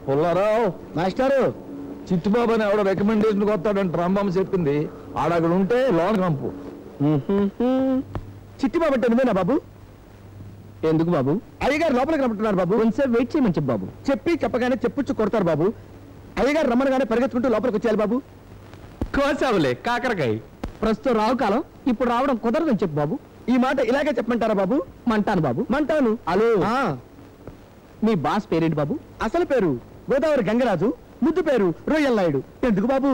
పుల్లారావు మాస్టారు చిట్టుబాబు అని ఎవడో రికమెండేషన్ వస్తాడంటే రాంబాబు చెప్పింది ఆడక్కడ ఉంటే లోన్ కంపు. చిట్టిబాబు అంటే నువ్వేనా బాబు? ఎందుకు బాబు? అయ్యగారు లోపలికి రమ్మంటున్నారు బాబు. కొంచెం వెయిట్ చేయమని చెప్పు బాబు. చెప్పి చెప్పగానే చెప్పుచ్చు కొడతారు బాబు. అయ్యగారు రమ్మనగానే పరిగెత్తుకుంటూ లోపలికి వచ్చేయాలి బాబు. కోసావులే కాకరకాయ. ప్రస్తుతం రావు కాలం, ఇప్పుడు రావడం కుదరదని చెప్పు బాబు. ఈ మాట ఇలాగే చెప్పమంటారా బాబు? మంటాను బాబు, మంటాను. హలో, మీ బాస్ పేరేంటి బాబు? అసలు పేరు గోదావరి గంగరాజు, ముద్దు పేరు రొయ్యల్ నాయుడు. ఎందుకు బాబు?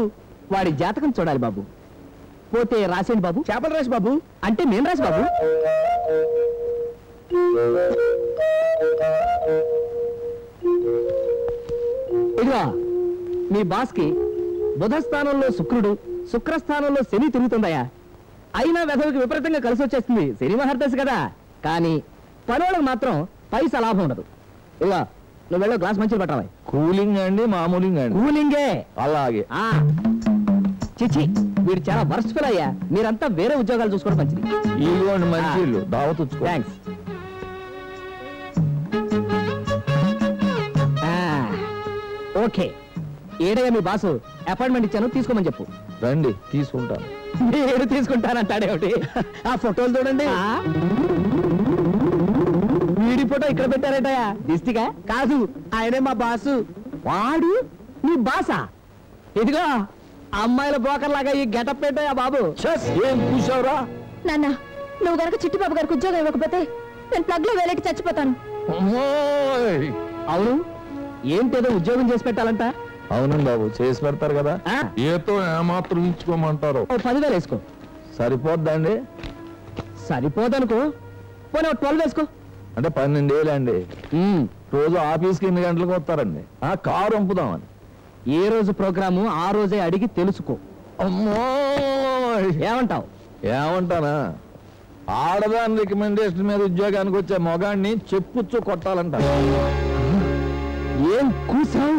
వాడి జాతకం చూడాలి బాబు. పోతే రాసేండి బాబు. చేపలు రాసి బాబు. అంటే మేం రాసి బాబు. ఇదిగా మీ బాస్ కి బుధస్థానంలో శుక్రుడు, శుక్రస్థానంలో శని తిరుగుతుందయా. అయినా వెధవికి విపరీతంగా కలిసి వచ్చేస్తుంది. శని మహర్దశ కదా. కానీ పనులకు మాత్రం పైసా లాభం ఉండదు. ఇదిగా నువ్వు వెళ్ళో గ్లాస్ మంచిది పట్టాలి. కూలింగ్ అండి మామూలింగ్ అండి? కూలింగే. అలాగే. చిచి, వీడు చాలా వర్స్ఫుల్ అయ్యా. మీరంతా వేరే ఉద్యోగాలు చూసుకోవడం మంచిది. ఇదిగోండి మంచి ఇల్లు, దావత్. థ్యాంక్స్. ఓకే, ఏడగా మీ బాసు అపాయింట్మెంట్ ఇచ్చాను, తీసుకోమని చెప్పు. రండి తీసుకుంటాను. మీరు తీసుకుంటానంటాడేమిటి? ఆ ఫోటోలు చూడండి. వీడి ఫోటో ఇక్కడ పెట్టారటయా? దిష్టిగా కాదు, ఆయనే మా బాసు. వాడు నీ బాసా? ఇదిగో అమ్మాయిల బ్రోకర్ లాగా ఈ గెటప్ పెట్టాయా బాబు? ఏం చూసావురా నాన్న, నువ్వు గనక చిట్టిబాబు గారికి ఉద్యోగం ఇవ్వకపోతే నేను ప్లగ్ లో వేలెట్టి చచ్చిపోతాను. అవును, ఏంటేదో ఉద్యోగం చేసి పెట్టాలంట. అవునండి బాబు, చేసి పెడతారు కదా. ఏతో ఏమాత్రం ఇచ్చుకోమంటారు. 10,000 వేసుకో. సరిపోద్దండి? సరిపోదనుకో, పోనీ 12 వేసుకో. అంటే 12,000 అండి. రోజు ఆఫీస్కి ఎన్ని గంటలకు వస్తారండి? కారు పంపుదామని. ఏ రోజు ప్రోగ్రాము ఆ రోజే అడిగి తెలుసుకో. అమ్మో, ఏమంటావు? ఏమంటానా, ఆడదాని రికమెండేషన్ మీద ఉద్యోగానికి వచ్చే మొగాన్ని చెప్పుచ్చు కొట్టాలంట. ఏం కూసావు?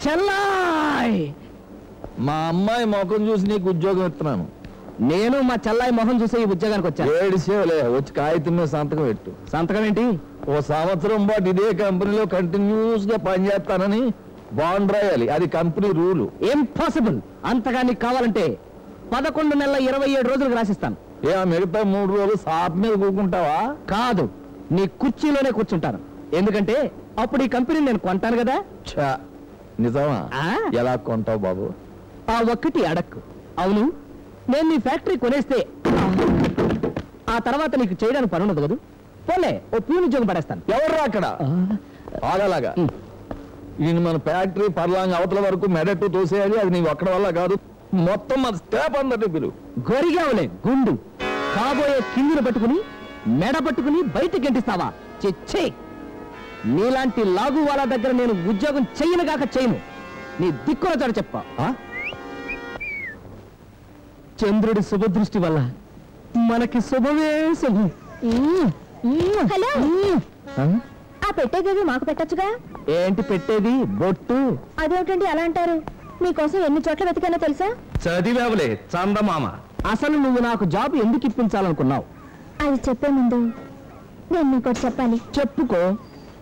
చెల్లాయ్, మా అమ్మాయి మొఖం చూసి నీకు ఉద్యోగం ఇస్తున్నాను. నేను మా చెల్లాయి మొహం చూసే ఈ ఉద్యోగానికి వచ్చాను. ఏడిసేవలే, వచ్చి కాగితం మీద సంతకం పెట్టు. సంతకం ఏంటి? ఓ సంవత్సరం పాటు ఇదే కంపెనీలో కంటిన్యూస్ గా పనిచేస్తానని బాండ్ రాయాలి. అది కంపెనీ రూలు. ఇంపాసిబుల్. అంతగా నీకు కావాలంటే 11 నెలల 27 రోజులకు రాసిస్తాను. మిగతా 3 రోజులు షాప్ మీద కూకుంటావా? కాదు, నీ కుర్చీలోనే కూర్చుంటాను. ఎందుకంటే అప్పుడు ఈ కంపెనీ నేను కొంటాను కదా. నిజమా? ఎలా కొంటావు బాబు? ఆ ఒక్కటి అడక్కు. అవును, నేను నీ ఫ్యాక్టరీ కొనేస్తే ఆ తర్వాత నీకు చేయడానికి పని ఉండదు కదా. పోలే, ఓ ప్యూన్ ఉద్యోగం పడేస్తాను. ఎవరు అక్కడ? ఆగలాగా ఈయన మన ఫ్యాక్టరీ పర్లాంగ్ అవతల వరకు మెడట్టు తోసేయాలి. అది నీవు అక్కడ వల్ల కాదు, మొత్తం మన స్టాఫ్ అందరినీ పిలువు. గొరిగావులే గుండు. కాబోయే కిందిని పట్టుకుని మెడ పట్టుకుని బయటికి గెంటిస్తావా? చెచ్చే, నీలాంటి లాగు వాళ్ళ దగ్గర నేను ఉద్యోగం చెయ్యను గాక చేయను. నీ దిక్కున చోట చెప్ప. చంద్రుడి శుభదృష్టి వల్ల మనకి శుభమే శుభం. హలో, ఆ పెట్టేదేవి మాకు పెట్టచ్చుగా. ఏంటి పెట్టేది? బొట్టు. అదేమిటండి అలా అంటారు? మీకోసం ఎన్ని చోట్ల వెతికానో తెలుసా? చదివావులే చందమామ. అసలు నువ్వు నాకు జాబ్ ఎందుకు ఇప్పించాలనుకున్నావు? అది చెప్పే ముందు నేను మీకోటి చెప్పాలి. చెప్పుకో.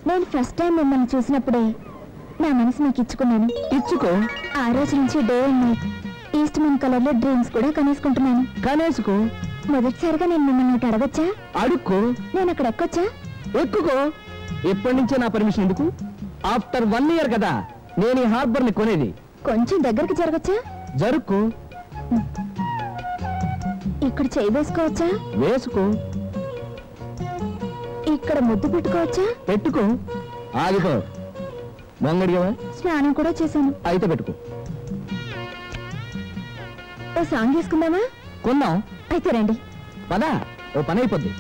నేను ఫస్ట్ టైం మిమ్మల్ని చూసినప్పుడే నా మనసు మీకు ఇచ్చుకున్నాను. ఇచ్చుకో. ఆ రోజు నుంచి day and night east Mann colour లో డ్రీమ్స్ కూడా కనేసుకుంటున్నాను. కనేసుకో. మొదటిసారిగా నేను మిమ్మల్ని ఒకటి అడగొచ్చా? అడుక్కో. నేను అక్కడ ఎక్కొచ్చా? ఎక్కుకో. ఎప్పటి నుంచే నా పర్మిషన్ ఎందుకు? ఆఫ్టర్ 1 ఇయర్ కదా నేను ఈ హార్బర్ ని కొనేది. కొంచెం దగ్గరికి జరగచ్చా? జరుకు. ఇక్కడ చేయి వేసుకోవచ్చా? వేసుకో. ఇక్కడ ముద్దు పెట్టుకోవచ్చా? పెట్టుకో. ఆగిపో. మొంగడిగా స్నానం కూడా చేశాను. అయితే పెట్టుకో. ఓ సాంగ్ వేసుకుందామా? కొన్నాం. అయితే రండి. పదా, ఓ పని అయిపోద్ది.